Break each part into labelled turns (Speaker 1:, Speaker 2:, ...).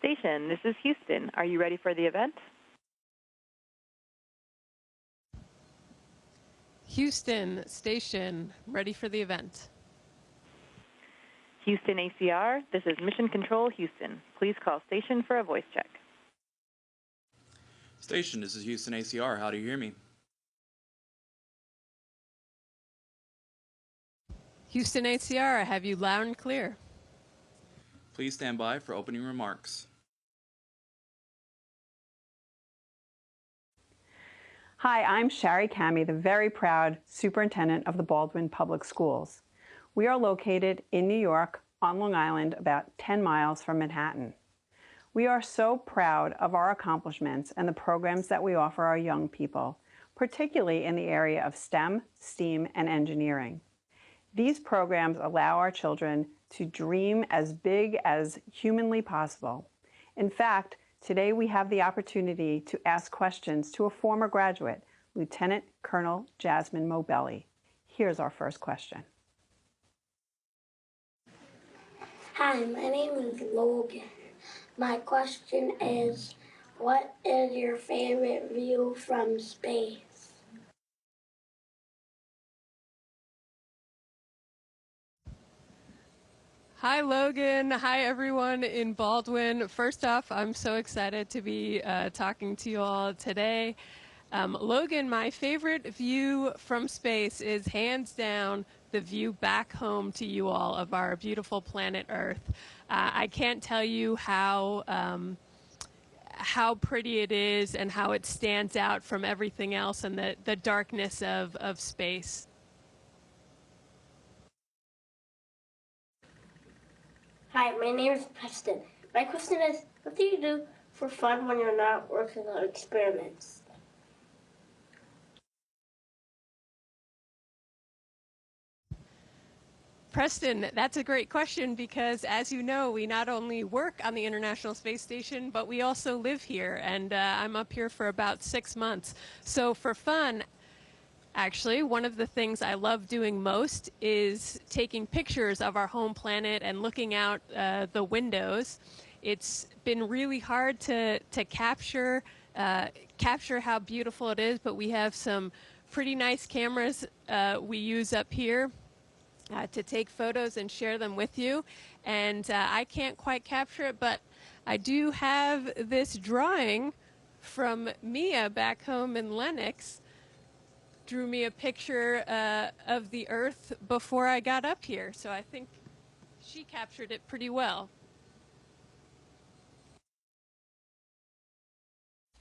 Speaker 1: Station, this is Houston. Are you ready for the event?
Speaker 2: Houston Station, ready for the event.
Speaker 1: Houston ACR, this is Mission Control Houston. Please call station for a voice check.
Speaker 3: Station, this is Houston ACR. How do you hear me?
Speaker 2: Houston ACR, I have you loud and clear.
Speaker 3: Please stand by for opening remarks.
Speaker 4: Hi, I'm Shari Cami, the very proud superintendent of the Baldwin Public Schools. We are located in New York on Long Island, about 10 miles from Manhattan. We are so proud of our accomplishments and the programs that we offer our young people, particularly in the area of STEM, STEAM, and engineering. These programs allow our children to dream as big as humanly possible. In fact, today we have the opportunity to ask questions to a former graduate, Lieutenant Colonel Jasmin Moghbeli. Here's our first question.
Speaker 5: Hi, my name is Logan. My question is, what is your favorite view from space?
Speaker 2: Hi, Logan. Hi, everyone in Baldwin. First off, I'm so excited to be talking to you all today. Logan, my favorite view from space is hands down the view back home to you all of our beautiful planet Earth. I can't tell you how pretty it is and how it stands out from everything else and the darkness of space.
Speaker 5: Hi, my name is Preston. My question is, what do you do for fun when you're not working on experiments?
Speaker 2: Preston, that's a great question because, as you know, we not only work on the International Space Station, but we also live here, and I'm up here for about 6 months. So for fun, actually, one of the things I love doing most is taking pictures of our home planet and looking out the windows. It's been really hard to capture how beautiful it is, but we have some pretty nice cameras we use up here to take photos and share them with you. And I can't quite capture it, but I do have this drawing from Mia back home in Lenox. Drew me a picture of the Earth before I got up here, so I think she captured it pretty well.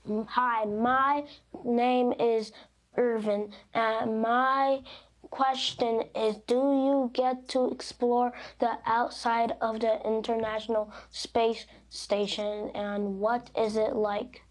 Speaker 5: Hi, my name is Irvin, and my question is, do you get to explore the outside of the International Space Station, and what is it like?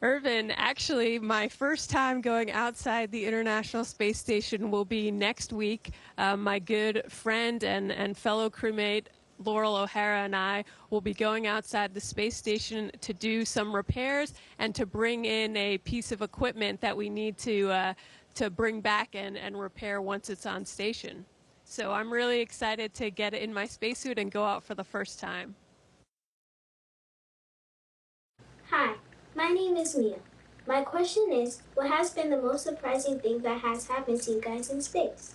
Speaker 2: Irvin, actually, my first time going outside the International Space Station will be next week. My good friend and fellow crewmate Laurel O'Hara and I will be going outside the space station to do some repairs and to bring in a piece of equipment that we need to bring back and repair once it's on station. So I'm really excited to get in my spacesuit and go out for the first time.
Speaker 6: Hi, my name is Mia. My question is, what has been the most surprising thing that has happened to you guys in space?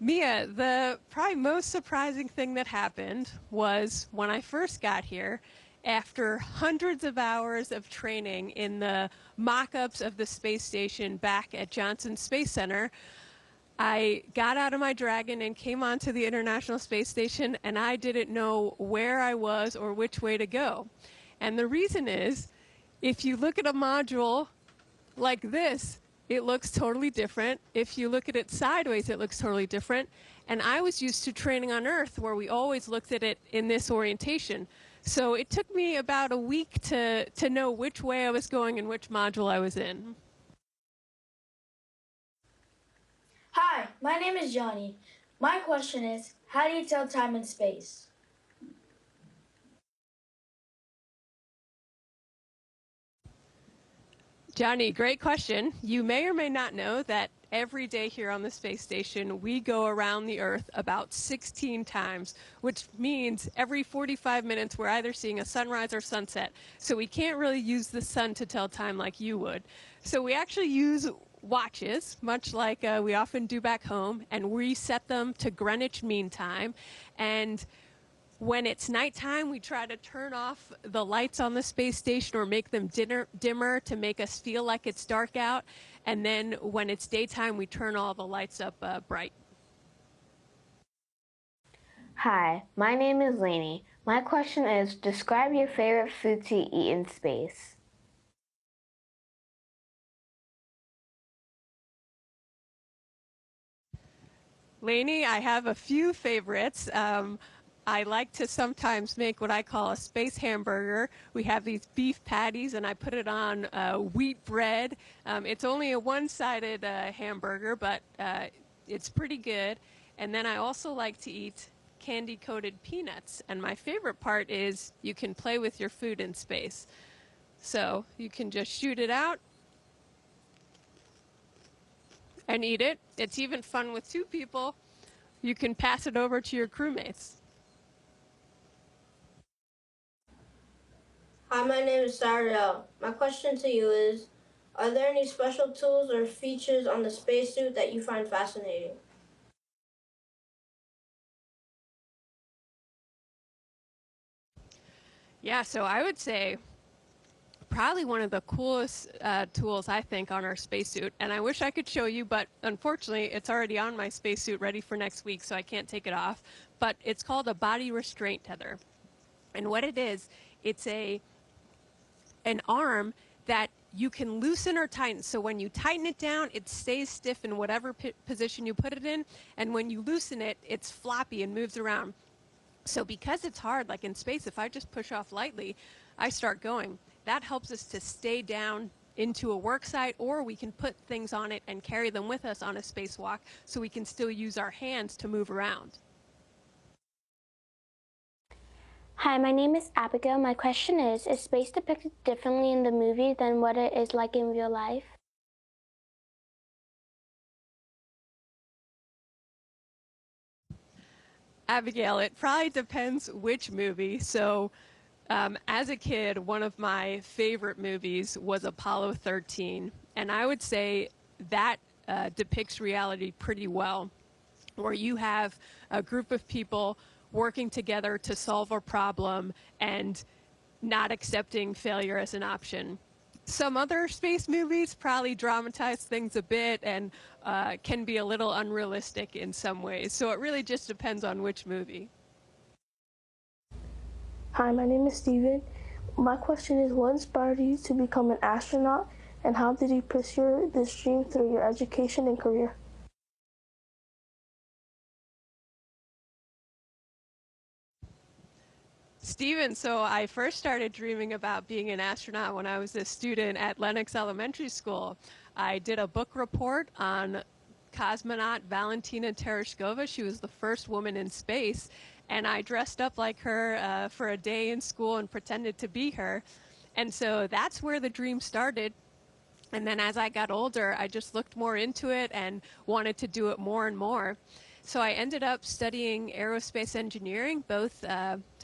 Speaker 2: Mia, the probably most surprising thing that happened was when I first got here, after hundreds of hours of training in the mock-ups of the space station back at Johnson Space Center, I got out of my Dragon and came onto the International Space Station, and I didn't know where I was or which way to go. And the reason is, if you look at a module like this, it looks totally different. If you look at it sideways, it looks totally different. And I was used to training on Earth, where we always looked at it in this orientation. So it took me about a week to know which way I was going and which module I was in.
Speaker 7: Hi, my name is Johnny. My question is, how do you tell time in space?
Speaker 2: Johnny, great question. You may or may not know that every day here on the space station, we go around the Earth about 16 times, which means every 45 minutes we're either seeing a sunrise or sunset. So we can't really use the sun to tell time like you would. So we actually use watches, much like we often do back home, and we set them to Greenwich Mean Time. And when it's nighttime, we try to turn off the lights on the space station or make them dimmer to make us feel like it's dark out. And then when it's daytime, we turn all the lights up bright.
Speaker 8: Hi, my name is Lainey. My question is, describe your favorite food to eat in space.
Speaker 2: Lainey, I have a few favorites. I like to sometimes make what I call a space hamburger. We have these beef patties, and I put it on wheat bread. It's only a one-sided hamburger, but it's pretty good. And then I also like to eat candy-coated peanuts. And my favorite part is you can play with your food in space. So you can just shoot it out and eat it. It's even fun with two people. You can pass it over to your crewmates.
Speaker 6: Hi, my name is Sariel. My question to you is, are there any special tools or features on the spacesuit that you find fascinating?
Speaker 2: Yeah, so I would say probably one of the coolest tools, I think, on our spacesuit. And I wish I could show you, but unfortunately, it's already on my spacesuit ready for next week, so I can't take it off. But it's called a body restraint tether. And what it is, it's an arm that you can loosen or tighten. So when you tighten it down, it stays stiff in whatever position you put it in. And when you loosen it, it's floppy and moves around. So because it's hard, like in space, if I just push off lightly, I start going. That helps us to stay down into a work site, or we can put things on it and carry them with us on a spacewalk so we can still use our hands to move around.
Speaker 5: Hi, my name is Abigail. My question is space depicted differently in the movie than what it is like in real life?
Speaker 2: Abigail, it probably depends which movie. So as a kid, one of my favorite movies was Apollo 13. And I would say that depicts reality pretty well, where you have a group of people working together to solve a problem and not accepting failure as an option. Some other space movies probably dramatize things a bit and can be a little unrealistic in some ways. So it really just depends on which movie.
Speaker 9: Hi, my name is Steven. My question is, what inspired you to become an astronaut, and how did you pursue this dream through your education and career?
Speaker 2: Steven, so I first started dreaming about being an astronaut when I was a student at Lenox Elementary School. I did a book report on cosmonaut Valentina Tereshkova. She was the first woman in space, and I dressed up like her for a day in school and pretended to be her. And so that's where the dream started. And then as I got older, I just looked more into it and wanted to do it more and more. So I ended up studying aerospace engineering, both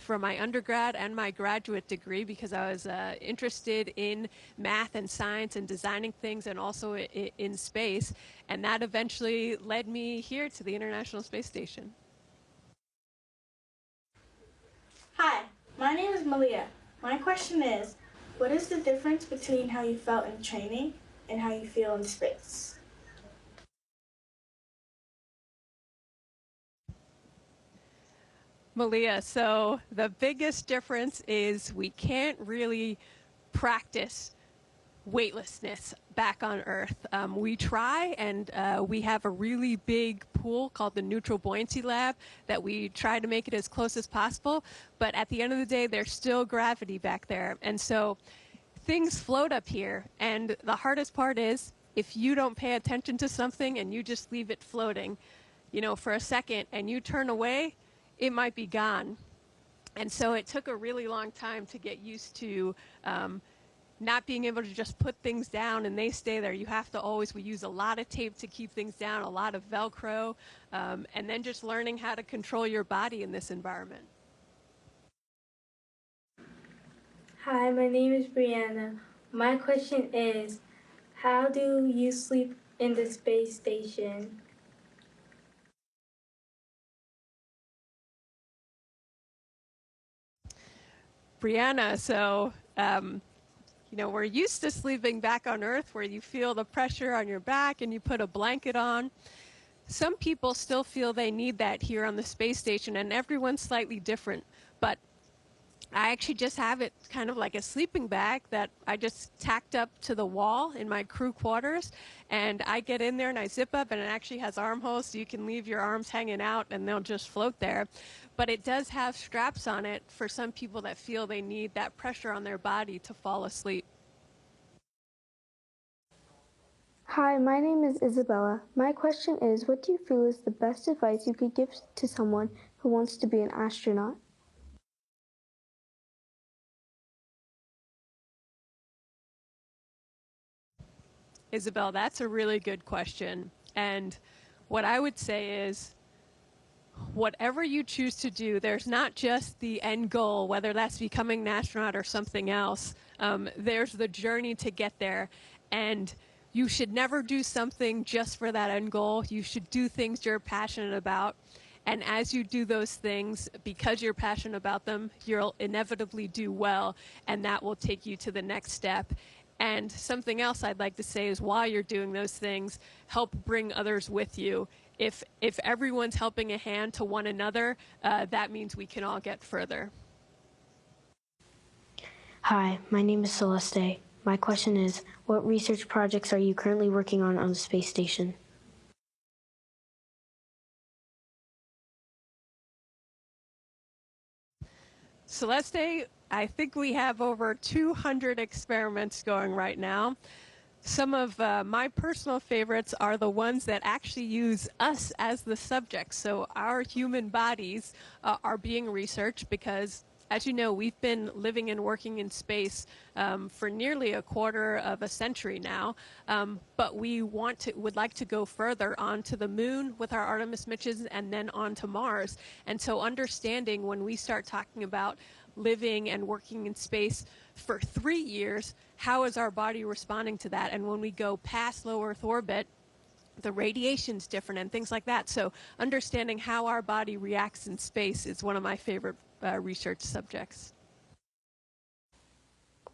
Speaker 2: for my undergrad and my graduate degree, because I was interested in math and science and designing things, and also in space. And that eventually led me here to the International Space Station.
Speaker 7: Hi, my name is Malia. My question is, what is the difference between how you felt in training and how you feel in space?
Speaker 2: Malia, so the biggest difference is we can't really practice weightlessness back on Earth. We try, and we have a really big pool called the Neutral Buoyancy Lab that we try to make it as close as possible, but at the end of the day, there's still gravity back there. And so things float up here, and the hardest part is if you don't pay attention to something and you just leave it floating, you know, for a second, and you turn away, it might be gone. And so it took a really long time to get used to not being able to just put things down and they stay there. You have to always, we use a lot of tape to keep things down, a lot of Velcro, and then just learning how to control your body in this environment.
Speaker 10: Hi, my name is Brianna. My question is, how do you sleep in the space station?
Speaker 2: Brianna, so you know, we're used to sleeping back on Earth where you feel the pressure on your back and you put a blanket on. Some people still feel they need that here on the space station, and everyone's slightly different. But I actually just have it kind of like a sleeping bag that I just tacked up to the wall in my crew quarters, and I get in there and I zip up, and it actually has armholes so you can leave your arms hanging out and they'll just float there. But it does have straps on it for some people that feel they need that pressure on their body to fall asleep.
Speaker 9: Hi, my name is Isabella. My question is, what do you feel is the best advice you could give to someone who wants to be an astronaut?
Speaker 2: Isabel, that's a really good question. And what I would say is, whatever you choose to do, there's not just the end goal, whether that's becoming an astronaut or something else. There's the journey to get there. And you should never do something just for that end goal. You should do things you're passionate about. And as you do those things, because you're passionate about them, you'll inevitably do well, and that will take you to the next step. And something else I'd like to say is, while you're doing those things, help bring others with you. If everyone's helping a hand to one another, that means we can all get further.
Speaker 11: Hi, my name is Celeste. My question is, what research projects are you currently working on the space station?
Speaker 2: Celeste, I think we have over 200 experiments going right now. Some of my personal favorites are the ones that actually use us as the subject. So our human bodies are being researched because, as you know, we've been living and working in space for nearly a quarter of a century now, but we would like to go further onto the moon with our Artemis missions and then onto Mars. And so understanding when we start talking about living and working in space for 3 years, how is our body responding to that? And when we go past low Earth orbit, the radiation's different and things like that. So understanding how our body reacts in space is one of my favorite research subjects.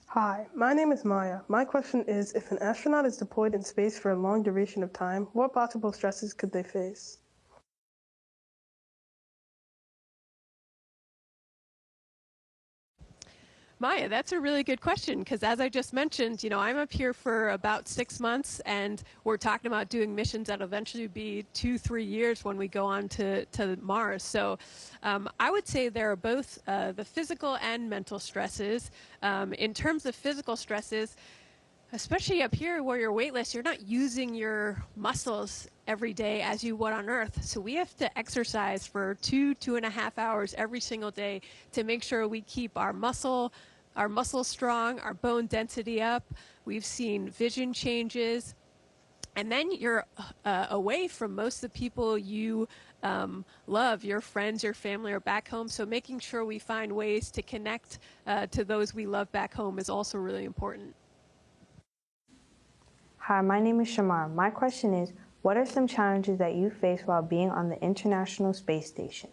Speaker 12: Hi, my name is Maya. My question is, if an astronaut is deployed in space for a long duration of time, what possible stresses could they face?
Speaker 2: Maya, that's a really good question, because as I just mentioned, you know, I'm up here for about 6 months, and we're talking about doing missions that'll eventually be 2-3 years when we go on to Mars. So I would say there are both the physical and mental stresses. In terms of physical stresses, especially up here where you're weightless, you're not using your muscles every day as you would on Earth. So we have to exercise for 2.5 hours every single day to make sure we keep our muscles strong, our bone density up. We've seen vision changes. And then you're away from most of the people you love, your friends, your family are back home. So making sure we find ways to connect to those we love back home is also really important.
Speaker 13: Hi, my name is Shamar. My question is, what are some challenges that you face while being on the International Space Station?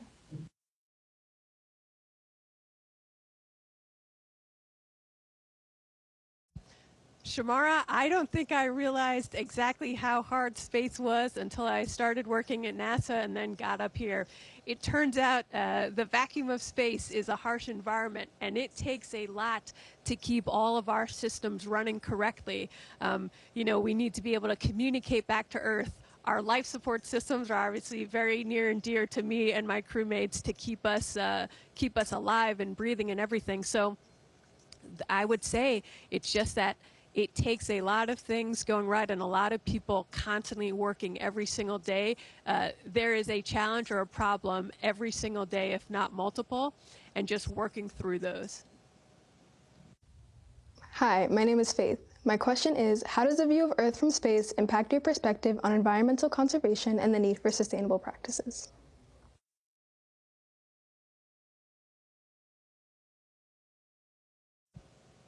Speaker 2: Shamara, I don't think I realized exactly how hard space was until I started working at NASA and then got up here. It turns out the vacuum of space is a harsh environment, and it takes a lot to keep all of our systems running correctly. You know, we need to be able to communicate back to Earth. Our life support systems are obviously very near and dear to me and my crewmates to keep us alive and breathing and everything. So I would say it's just that it takes a lot of things going right and a lot of people constantly working every single day. There is a challenge or a problem every single day, if not multiple, and just working through those.
Speaker 14: Hi, my name is Faith. My question is, how does the view of Earth from space impact your perspective on environmental conservation and the need for sustainable practices?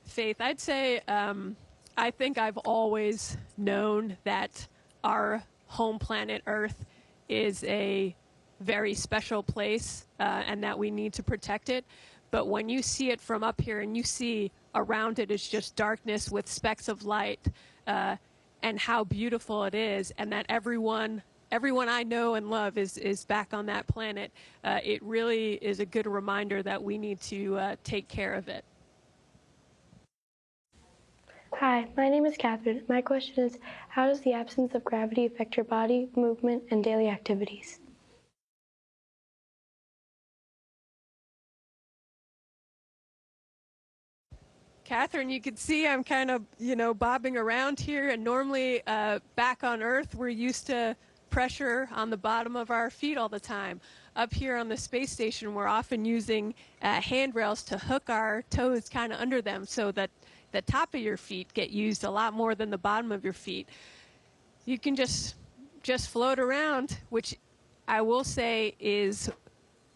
Speaker 2: Faith, I'd say I think I've always known that our home planet Earth is a very special place and that we need to protect it. But when you see it from up here and you see around it is just darkness with specks of light and how beautiful it is, and that everyone I know and love is back on that planet, it really is a good reminder that we need to take care of it.
Speaker 11: Hi, my name is Catherine. My question is, how does the absence of gravity affect your body, movement, and daily activities?
Speaker 2: Catherine, you can see I'm kind of, bobbing around here, and normally back on Earth, we're used to pressure on the bottom of our feet all the time. Up here on the space station, we're often using handrails to hook our toes kind of under them so that the top of your feet get used a lot more than the bottom of your feet. You can just float around, which I will say is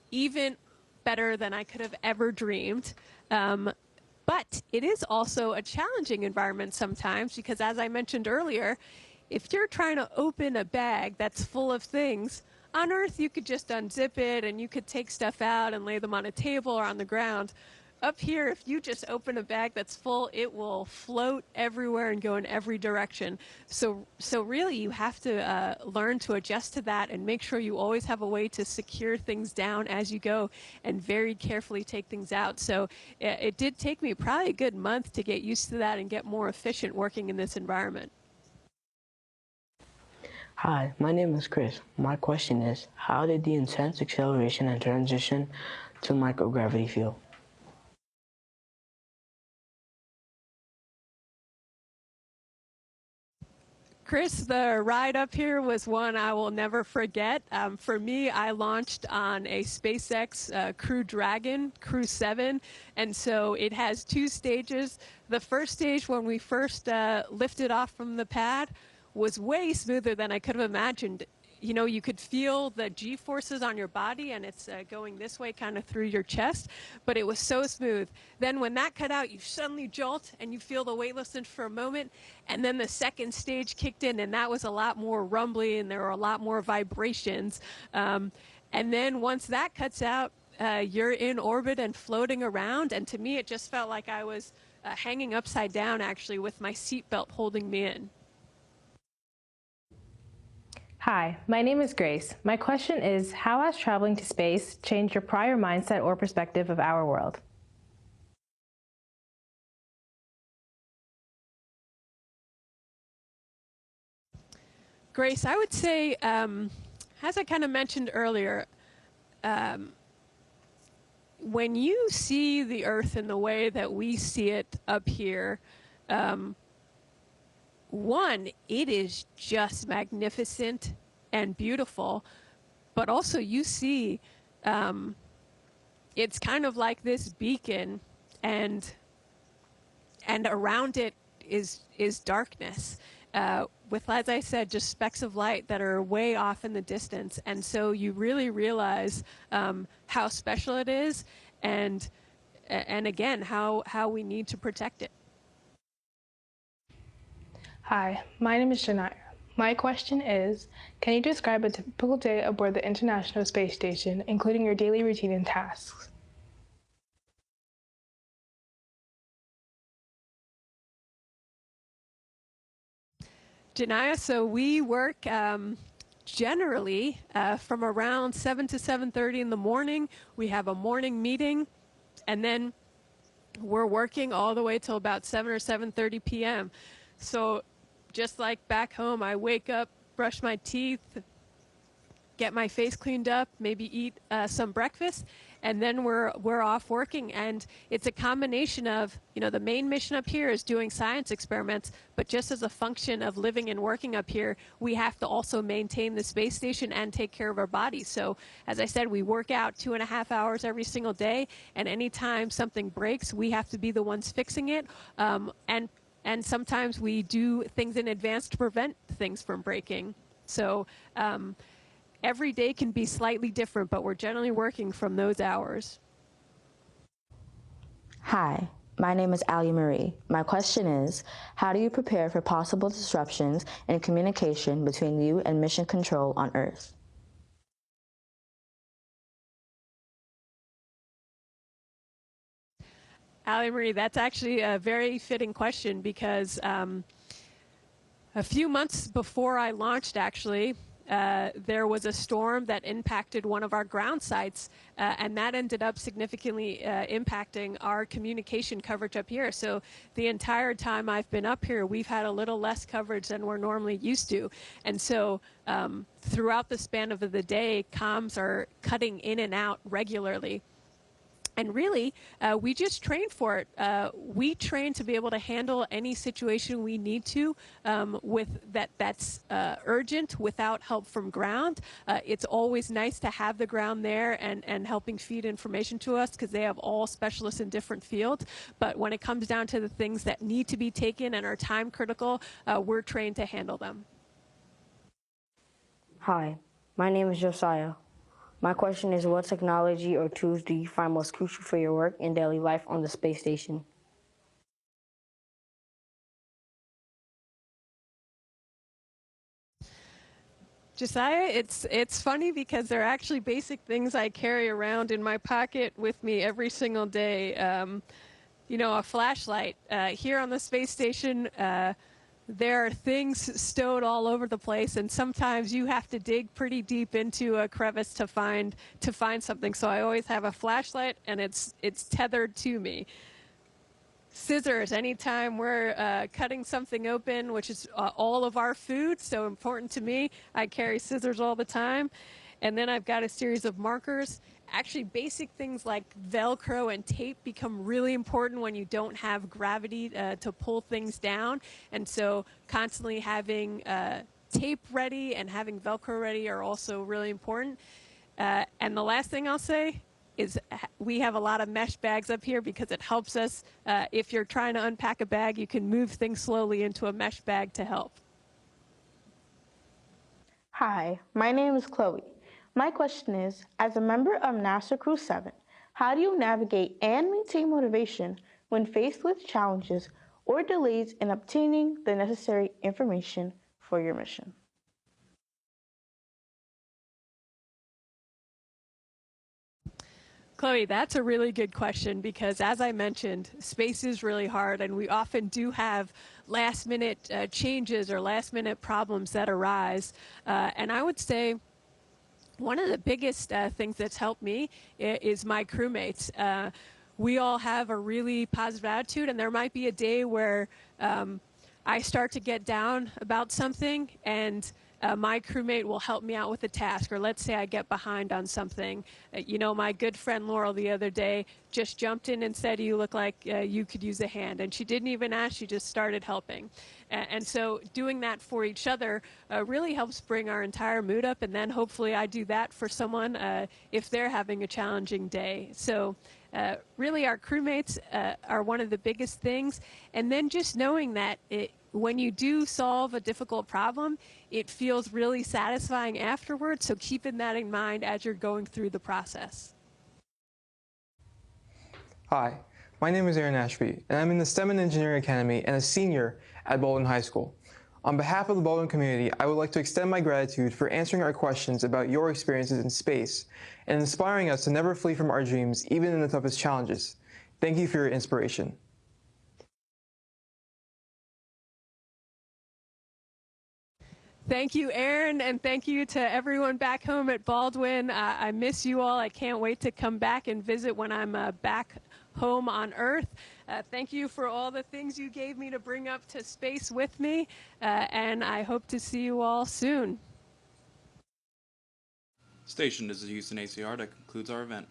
Speaker 2: even better than I could have ever dreamed. But it is also a challenging environment sometimes because, as I mentioned earlier, if you're trying to open a bag that's full of things, on Earth you could just unzip it and you could take stuff out and lay them on a table or on the ground. Up here, if you just open a bag that's full, it will float everywhere and go in every direction. So really, you have to learn to adjust to that and make sure you always have a way to secure things down as you go and very carefully take things out. So it did take me probably a good month to get used to that and get more efficient working in this environment.
Speaker 15: Hi, my name is Chris. My question is, how did the intense acceleration and transition to microgravity feel?
Speaker 2: Chris, the ride up here was one I will never forget. For me, I launched on a SpaceX Crew Dragon, Crew 7, and so it has two stages. The first stage, when we first lifted off from the pad, was way smoother than I could have imagined. You could feel the G-forces on your body, and it's going this way kind of through your chest, but it was so smooth. Then when that cut out, you suddenly jolt, and you feel the weightlessness for a moment, and then the second stage kicked in, and that was a lot more rumbly, and there were a lot more vibrations. And then once that cuts out, you're in orbit and floating around, and to me, it just felt like I was hanging upside down, actually, with my seatbelt holding me in.
Speaker 16: Hi, my name is Grace. My question is, how has traveling to space changed your prior mindset or perspective of our world?
Speaker 2: Grace, I would say, as I kind of mentioned earlier, when you see the Earth in the way that we see it up here, one, it is just magnificent and beautiful, but also you see it's kind of like this beacon, and around it is darkness with, as I said, just specks of light that are way off in the distance. And so you really realize how special it is, and again, how we need to protect it.
Speaker 9: Hi, my name is Janaya. My question is, can you describe a typical day aboard the International Space Station, including your daily routine and tasks?
Speaker 2: Janaya, so we work generally from around 7 to 7:30 in the morning. We have a morning meeting, and then we're working all the way till about 7 or 7:30 p.m. So just like back home, I wake up, brush my teeth, get my face cleaned up, maybe eat some breakfast, and then we're off working. And it's a combination of, the main mission up here is doing science experiments, but just as a function of living and working up here, we have to also maintain the space station and take care of our bodies. So as I said, we work out 2.5 hours every single day, and anytime something breaks, we have to be the ones fixing it. And sometimes we do things in advance to prevent things from breaking. So every day can be slightly different, but we're generally working from those hours.
Speaker 8: Hi, my name is Ali Marie. My question is, how do you prepare for possible disruptions in communication between you and Mission Control on Earth?
Speaker 2: Ali Marie, that's actually a very fitting question because a few months before I launched, actually, there was a storm that impacted one of our ground sites, and that ended up significantly impacting our communication coverage up here. So the entire time I've been up here, we've had a little less coverage than we're normally used to. And so throughout the span of the day, comms are cutting in and out regularly. And really, we just train for it. We train to be able to handle any situation we need to with that's urgent without help from ground. It's always nice to have the ground there and helping feed information to us because they have all specialists in different fields. But when it comes down to the things that need to be taken and are time critical, we're trained to handle them.
Speaker 17: Hi, my name is Josiah. My question is, what technology or tools do you find most crucial for your work and daily life on the space station?
Speaker 2: Josiah, it's funny because they're actually basic things I carry around in my pocket with me every single day. A flashlight. Here on the space station, there are things stowed all over the place, and sometimes you have to dig pretty deep into a crevice to find something. So I always have a flashlight, and it's tethered to me. Scissors. Anytime we're cutting something open, which is all of our food, so important to me, I carry scissors all the time. And then I've got a series of markers. Actually, basic things like Velcro and tape become really important when you don't have gravity to pull things down. And so constantly having tape ready and having Velcro ready are also really important. And the last thing I'll say is we have a lot of mesh bags up here because it helps us. If you're trying to unpack a bag, you can move things slowly into a mesh bag to help.
Speaker 18: Hi, my name is Chloe. My question is, as a member of NASA Crew 7, how do you navigate and maintain motivation when faced with challenges or delays in obtaining the necessary information for your mission?
Speaker 2: Chloe, that's a really good question because, as I mentioned, space is really hard, and we often do have last-minute changes or last-minute problems that arise. And I would say one of the biggest things that's helped me is my crewmates. We all have a really positive attitude, and there might be a day where I start to get down about something, and my crewmate will help me out with a task, or let's say I get behind on something. My good friend Laurel the other day just jumped in and said, "You look like you could use a hand," and she didn't even ask, she just started helping. And so doing that for each other really helps bring our entire mood up, and then hopefully I do that for someone if they're having a challenging day. So really our crewmates are one of the biggest things, and then just knowing that when you do solve a difficult problem, it feels really satisfying afterwards, so keeping that in mind as you're going through the process.
Speaker 19: Hi, my name is Aaron Ashby, and I'm in the STEM and Engineering Academy and a senior at Baldwin High School. On behalf of the Baldwin community, I would like to extend my gratitude for answering our questions about your experiences in space and inspiring us to never flee from our dreams, even in the toughest challenges. Thank you for your inspiration.
Speaker 2: Thank you, Aaron, and thank you to everyone back home at Baldwin. I miss you all. I can't wait to come back and visit when I'm back home on Earth. Thank you for all the things you gave me to bring up to space with me, and I hope to see you all soon.
Speaker 3: Station, this is Houston ACR. That concludes our event.